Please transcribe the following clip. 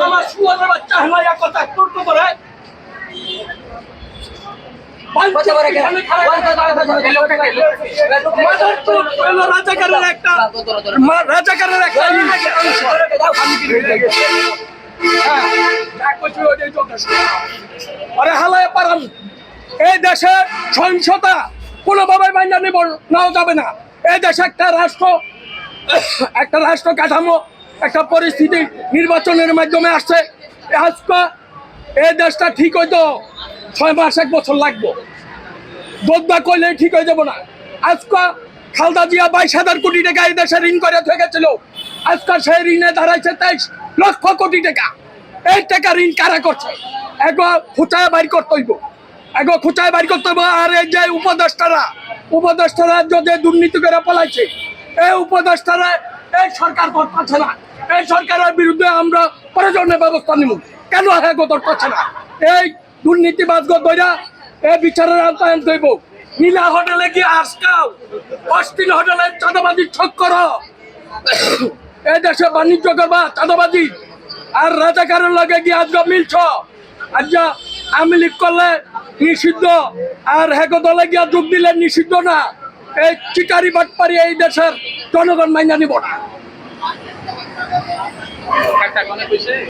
আমার সুয়ারের বাচ্চা হেলাইয়া কথা করতে পারে রাজাকারের একটা এই দেশে সহিংসতা কোনোভাবে মাইনা নিব নাও যাবে না। এই দেশে একটা রাষ্ট্র কাঠামো একটা পরিস্থিতি নির্বাচনের মাধ্যমে আসছে। আজকে এই দেশটা ঠিক হইতো 6 মাস 1 বছর লাগবো, যোদ্ধা কইলে ঠিক হয়ে যাবো না। আজকে খালেদা জিয়া 22,000 কোটি টাকা এই দেশে ঋণ করে থেকে গেছিল, আজকে সেই ঋণে দাঁড়াইছে 23 লক্ষ কোটি টাকা। এই টাকা ঋণ কারা করছে? এগো খুঁচায় বাইর করতে হইব, আর এই যে উপদেষ্টারা যদি দুর্নীতি করে পলাইছে, এই উপদেষ্টারা এই সরকার করতেছে না। এই সরকারের বিরুদ্ধে আমরা প্রয়োজনীয় ব্যবস্থা নিব। কেন হেগো করতেছে না? এই দুর্নীতিবাজগো দইরা এই বিচারের আওতায় আনতে হইব। নীলা হোটেলে গিয়ে আজকাল অস্টিন হোটেলে চাঁদাবাজি ঠক করো, এই দেশে বাণিজ্য করবা চাঁদাবাজি, আর রাজাকারের লগে গিয়ে আজকে মিলছ। আজ আওয়ামী লীগ করলে নিষিদ্ধ, আর হেগো দলে গিয়া যোগ দিলে নিষিদ্ধ না। এই চিটারি বাটপারি এই দেশের জনগণ মাইনা নিব না।